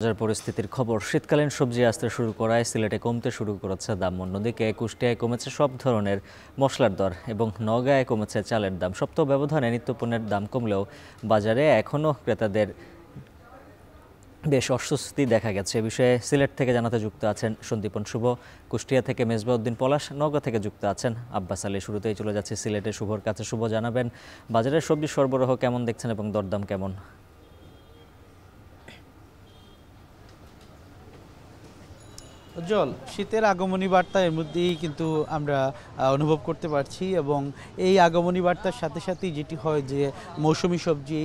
বাজার পরিস্থিতির খবর। শীতকালীন সবজি আসতে শুরু করায় সিলেটে কমতে শুরু করেছে দাম। অন্যদিকে কুষ্টিয়ায় কমেছে সব ধরনের মশলার দর এবং নওগাঁয় কমেছে চালের দাম। সপ্তাহ ব্যবধানে নিত্যপণ্যের দাম কমলেও বাজারে এখনও ক্রেতাদের বেশ অস্বস্তি দেখা গেছে। এ বিষয়ে সিলেট থেকে জানাতে যুক্ত আছেন সন্দীপন শুভ, কুষ্টিয়া থেকে মেজবাউদ্দিন পলাশ, নওগাঁ থেকে যুক্ত আছেন আব্বাস আলী। শুরুতেই চলে যাচ্ছে সিলেটে শুভর কাছে। শুভ, জানাবেন বাজারের সবজি সরবরাহ কেমন দেখছেন এবং দরদাম কেমন? উজ্জ্বল, শীতের আগমনী বার্তা এর মধ্যেই কিন্তু আমরা অনুভব করতে পারছি এবং এই আগমনী বার্তার সাথে সাথেই যেটি হয় যে মৌসুমি সবজি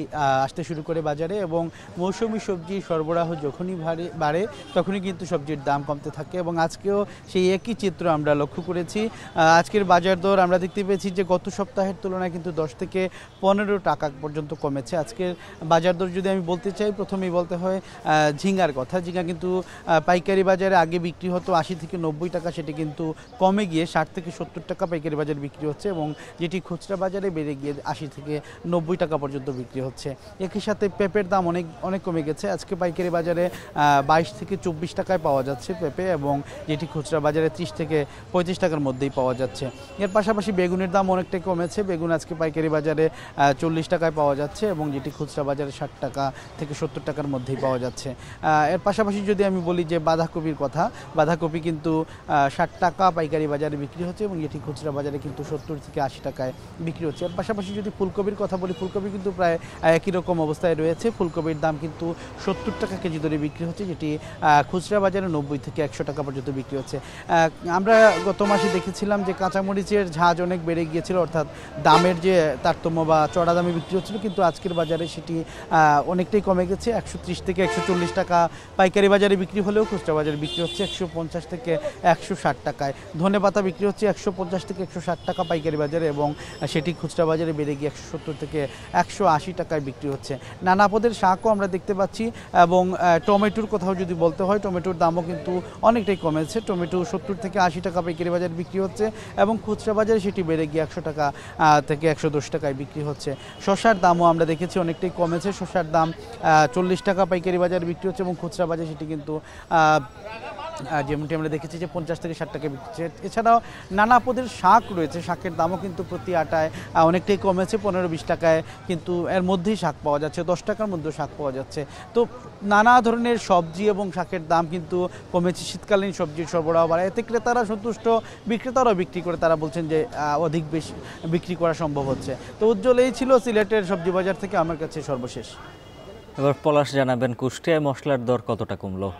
আসতে শুরু করে বাজারে এবং মৌসুমি সবজি সরবরাহ যখনই বাড়ে তখনই কিন্তু সবজির দাম কমতে থাকে এবং আজকেও সেই একই চিত্র আমরা লক্ষ্য করেছি। আজকের বাজার দর আমরা দেখতে পেয়েছি যে গত সপ্তাহের তুলনায় কিন্তু 10 থেকে 15 টাকা পর্যন্ত কমেছে। আজকের বাজার দর যদি আমি বলতে চাই, প্রথমেই বলতে হয় ঝিঙ্গার কথা। ঝিঙ্গা কিন্তু পাইকারি বাজারে আগে বিক্রি হতো 80 থেকে 90 টাকা, সেটি কিন্তু কমে গিয়ে 60 থেকে 70 টাকা পাইকারি বাজারে বিক্রি হচ্ছে এবং যেটি খুচরা বাজারে বেড়ে গিয়ে 80 থেকে 90 টাকা পর্যন্ত বিক্রি হচ্ছে। একই সাথে পেঁপের দাম অনেক কমে গেছে। আজকে পাইকারি বাজারে 22 থেকে 24 টাকায় পাওয়া যাচ্ছে পেঁপে এবং যেটি খুচরা বাজারে 30 থেকে 35 টাকার মধ্যেই পাওয়া যাচ্ছে। এর পাশাপাশি বেগুনের দাম অনেকটাই কমেছে। বেগুন আজকে পাইকারি বাজারে 40 টাকায় পাওয়া যাচ্ছে এবং যেটি খুচরা বাজারে 60 টাকা থেকে 70 টাকার মধ্যেই পাওয়া যাচ্ছে। এর পাশাপাশি যদি আমি বলি যে বাঁধাকপির কথা, বাঁধাকপি কিন্তু 60 টাকা পাইকারি বাজারে বিক্রি হচ্ছে এবং এটি খুচরা বাজারে কিন্তু 70 থেকে 80 টাকায় বিক্রি হচ্ছে। এর পাশাপাশি যদি ফুলকপির কথা বলি, ফুলকপি কিন্তু প্রায় একই রকম অবস্থায় রয়েছে। ফুলকপির দাম কিন্তু 70 টাকা কেজি দরে বিক্রি হচ্ছে, যেটি খুচরা বাজারে 90 থেকে 100 টাকা পর্যন্ত বিক্রি হচ্ছে। আমরা গত মাসে দেখেছিলাম যে কাঁচামরিচের ঝাঁজ অনেক বেড়ে গিয়েছিল, অর্থাৎ দামের যে তারতম্য বা চড়া দামে বিক্রি হচ্ছিল, কিন্তু আজকের বাজারে সেটি অনেকটাই কমে গেছে। 130 থেকে 140 টাকা পাইকারি বাজারে বিক্রি হলেও খুচরা বাজারে বিক্রি হচ্ছে 150 থেকে 160 টাকায়। ধনেপাতা বিক্রি হচ্ছে 150 থেকে 160 টাকা পাইকারি বাজারে এবং সেটি খুচরা বাজারে বেড়ে গিয়ে 170 থেকে 180 টাকায় বিক্রি হচ্ছে। নানা পদের শাকও আমরা দেখতে পাচ্ছি এবং টমেটোর কথাও যদি বলতে হয়, টমেটোর দামও কিন্তু অনেকটাই কমেছে। টমেটো 70 থেকে 80 টাকা পাইকারি বাজারে বিক্রি হচ্ছে এবং খুচরা বাজারে সেটি বেড়ে গিয়ে 100 টাকা থেকে 110 টাকায় বিক্রি হচ্ছে। শসার দামও আমরা দেখেছি অনেকটাই কমেছে। শসার দাম 40 টাকা পাইকারি বাজারে বিক্রি হচ্ছে এবং খুচরা বাজারে সেটি কিন্তু যেমনটি আমরা দেখেছি যে 50 থেকে 60 টাকা বিক্রি হচ্ছে। এছাড়াও নানা পদের শাক রয়েছে, শাকের দামও কিন্তু প্রতি আটায় অনেকটাই কমেছে, 15-20 টাকায় কিন্তু এর মধ্যেই শাক পাওয়া যাচ্ছে, 10 টাকার মধ্যেও শাক পাওয়া যাচ্ছে। তো নানা ধরনের সবজি এবং শাকের দাম কিন্তু কমেছে। শীতকালীন সবজির সরবরাহ বাড়ায়, এতে ক্রেতারা সন্তুষ্ট, বিক্রেতারাও বিক্রি করে তারা বলছেন যে অধিক বেশি বিক্রি করা সম্ভব হচ্ছে। তো উজ্জ্বল, এই ছিল সিলেটের সবজি বাজার থেকে আমার কাছে সর্বশেষ। এবার পলাশ, জানাবেন কুষ্টিয়ায় মশলার দর কতটা কমলো?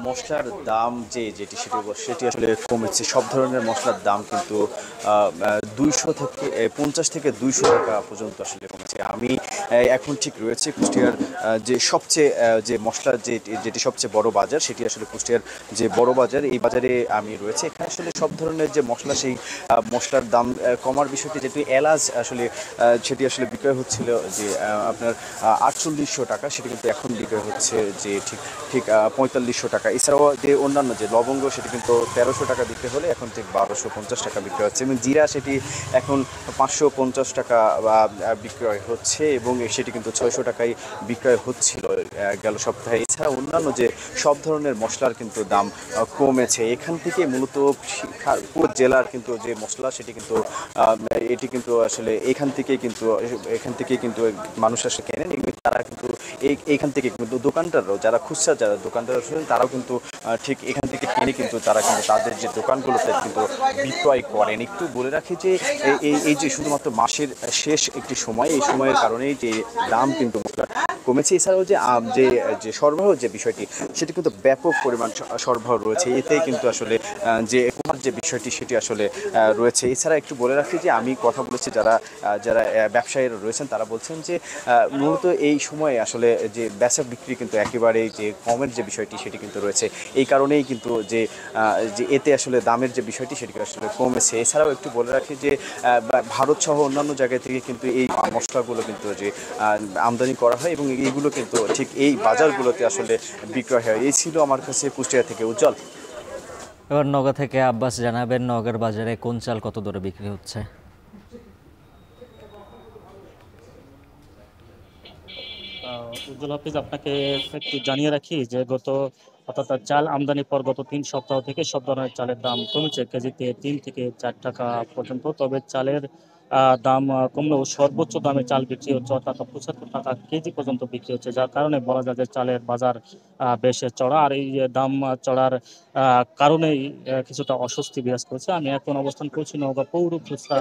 মশলার দাম সেটি আসলে কমেছে। সব ধরনের মশলার দাম কিন্তু 200 থেকে 50 থেকে 200 টাকা পর্যন্ত আসলে কমেছে। আমি এখন ঠিক রয়েছে কুষ্টিয়ার যে সবচেয়ে যে মশলার যেটি সবচেয়ে বড় বাজার, সেটি আসলে কুষ্টিয়ার যে বড় বাজার, এই বাজারে আমি রয়েছে। এখানে আসলে সব ধরনের যে মশলা, সেই মশলার দাম কমার বিষয়টি, যেটি এলাচ আসলে সেটি আসলে বিক্রয় হচ্ছিল যে আপনার 4800 টাকা, সেটি কিন্তু এখন বিক্রয় হচ্ছে যে ঠিক 4500 টাকা। এছাড়াও যে অন্যান্য যে লবঙ্গ, সেটি কিন্তু 1300 টাকা বিক্রি হলে এখন ঠিক 1250 টাকা বিক্রয় হচ্ছে এবং জিরা সেটি এখন 550 টাকা বিক্রয় হচ্ছে এবং সেটি কিন্তু 600 টাকায় বিক্রয় হচ্ছিল গেল সপ্তাহে। এছাড়া অন্যান্য যে সব ধরনের মশলার কিন্তু দাম কমেছে। এখান থেকে মূলত পুরো জেলার কিন্তু যে মশলা, সেটি কিন্তু এটি কিন্তু আসলে এখান থেকেই কিন্তু মানুষ আসলে কেনেন। তারা কিন্তু এইখান থেকে কিন্তু দোকানদাররাও, যারা খুচরা যারা দোকানদার আছেন, তারাও কিন্তু ঠিক এখান থেকে কিনে কিন্তু তারা কিন্তু তাদের যে দোকানগুলোতে কিন্তু বিক্রয় করেন। একটু বলে রাখি যে এই যে শুধুমাত্র মাসের শেষ একটি সময়, এই সময়ের কারণেই যে দাম কিন্তু কমেছে। এছাড়াও যে সরবরাহ যে বিষয়টি, সেটি কিন্তু ব্যাপক পরিমাণ সরবরাহ রয়েছে। এতেই কিন্তু আসলে যে কমার যে বিষয়টি, সেটি আসলে রয়েছে। এছাড়া একটু বলে রাখি যে আমি কথা বলেছি যারা ব্যবসায়ীরা রয়েছেন, তারা বলছেন যে মূলত এই সময়ে আসলে যে বেচা বিক্রি কিন্তু একেবারেই যে কমের যে বিষয়টি, সেটি কিন্তু রয়েছে। এই কারণেই কিন্তু যে এতে আসলে দামের যে বিষয়টি, সেটি আসলে কমেছে। এছাড়াও একটু বলে রাখি যে ভারত সহ অন্যান্য জায়গা থেকে কিন্তু এই মশলাগুলো কিন্তু যে আমদানি করা হয় এবং এইগুলো কিন্তু ঠিক এই বাজারগুলোতে আসলে বিক্রয় হয়। এই ছিল আমার কাছে কুষ্টিয়া থেকে উজ্জ্বল। এবার নওগাঁ থেকে আব্বাস, জানাবেন নওগাঁর বাজারে কোন চাল কত দরে বিক্রি হচ্ছে? উজ্জ্বল হাফিজ, আপনাকে একটু জানিয়ে রাখি যে অর্থাৎ চাল আমদানি পর গত 3 সপ্তাহ থেকে সব ধরনের চালের দাম কমেছে কেজিতে 3 থেকে 4 টাকা পর্যন্ত। তবে চালের দাম কমলেও সর্বোচ্চ দামে চাল বিক্রি হচ্ছে, অর্থাৎ 75 টাকা কেজি পর্যন্ত বিক্রি হচ্ছে, যার কারণে বলা যায় যে চালের বাজার বেশ চড়া। আর এই দাম চড়ার কারণেই কিছুটা অস্বস্তি বিরাজ করছে। আমি এখন অবস্থান করছি নওগাঁ পৌর খুচরা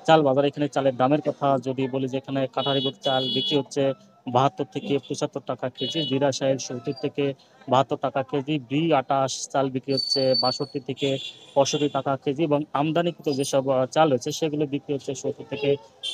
চাল বাজার। এখানে চালের দামের কথা যদি বলি, যেখানে কাঠারিগুড় চাল বিক্রি হচ্ছে 72 থেকে 75 টাকা কেজি, জিরা সাহেব 70 থেকে 72 টাকা কেজি, B28 চাল বিক্রি হচ্ছে 62 থেকে 65 টাকা কেজি, এবং আমদানিকৃত যেসব চাল রয়েছে সেগুলো বিক্রি হচ্ছে 70 থেকে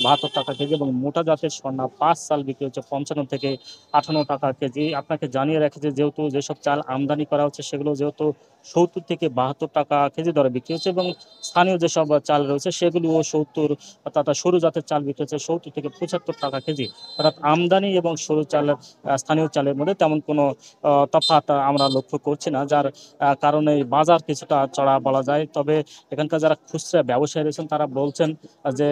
72 টাকা কেজি, এবং মোটা জাতের স্বর্ণা 5 চাল বিক্রি হচ্ছে 55 থেকে 58 টাকা কেজি। আপনাকে জানিয়ে রাখি যে যেহেতু যেসব চাল আমদানি করা হচ্ছে সেগুলো যেহেতু 70 থেকে 72 টাকা কেজি দরে বিক্রি হচ্ছে, এবং স্থানীয় যেসব চাল রয়েছে সেগুলোও 70, অর্থাৎ সরু জাতের চাল বিক্রি হচ্ছে 70 থেকে 75 টাকা কেজি। অর্থাৎ আমদানি এবং সরু চালের স্থানীয় চালের মধ্যে তেমন কোনো তফাৎ আমরা লক্ষ্য করছি না, যার কারণে বাজার কিছুটা চড়া বলা যায়। তবে এখানকার যারা খুচরা ব্যবসায়ী রয়েছেন তারা বলছেন যে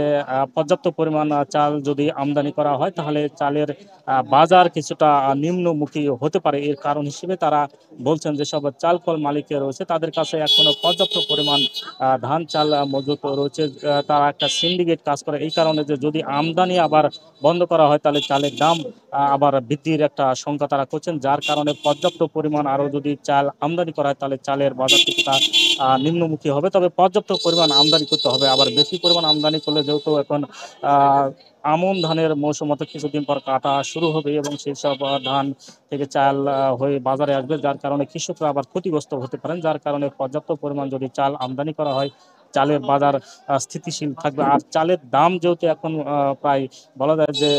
পর্যাপ্ত পরিমাণ চাল যদি আমদানি করা হয় তাহলে চালের বাজার কিছুটা নিম্নমুখী হতে পারে। এর কারণ হিসেবে তারা বলছেন যে সব চাল কল মালিকের রয়েছে তাদের কাছে এখনো পর্যাপ্ত পরিমাণ ধান চাল মজুত রয়েছে। তারা একটা সিন্ডিকেট কাজ করে, এই কারণে যে যদি আমদানি আবার বন্ধ করা হয় তাহলে চালের দাম আবার বৃদ্ধির একটা শঙ্কা তারা করছেন, যার কারণে পর্যাপ্ত পরিমাণ আরও যদি চাল আমদানি করা হয় তাহলে চালের বাজার কিছুটা নিম্নমুখী হবে। তবে পর্যাপ্ত পরিমাণ আমদানি করতে হবে। আবার বেশি পরিমাণ আমদানি করলে যেহেতু এখন আমন ধানের মৌসুম, অর্থাৎ কিছুদিন পর কাটা শুরু হবে এবং সেই সব ধান থেকে চাল হয়ে বাজারে আসবে, যার কারণে কৃষকরা আবার ক্ষতিগ্রস্ত হতে পারেন। যার কারণে পর্যাপ্ত পরিমাণ যদি চাল আমদানি করা হয় চালের বাজার স্থিতিশীল থাকবে। আর চালের দাম যেহেতু এখন প্রায় বলা যায় যে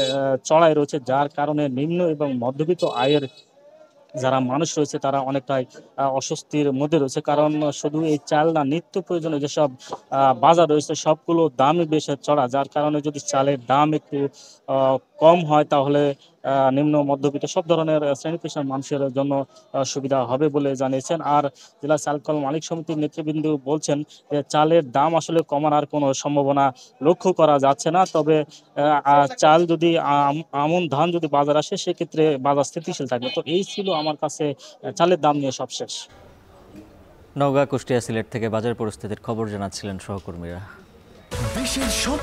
চড়াই রয়েছে, যার কারণে নিম্ন এবং মধ্যবিত্ত আয়ের যারা মানুষ রয়েছে তারা অনেকটাই অস্বস্তির মধ্যে রয়েছে। কারণ শুধু এই চাল না, নিত্য প্রয়োজনীয় যেসব বাজার রয়েছে সবগুলো দামই বেশ চড়া, যার কারণে যদি চালের দাম একটু কম হয় তাহলে নিম্ন মধ্যবিত্ত সব ধরনের শ্রেণী পেশার মানুষের জন্য সুবিধা হবে বলে জানিয়েছেন। আর জেলা চাল কল মালিক সমিতির নেতৃবৃন্দ বলছেন যে চালের দাম আসলে কমার আর কোনো সম্ভাবনা লক্ষ্য করা যাচ্ছে না। তবে চাল যদি আমন ধান যদি বাজার আসে সেক্ষেত্রে বাজার স্থিতিশীল থাকবে। তো এই ছিল আমার কাছে চালের দাম নিয়ে সবশেষ। নওগাঁ, কুষ্টিয়া, সিলেট থেকে বাজার পরিস্থিতির খবর জানাচ্ছিলেন সহকর্মীরা। দেশের সব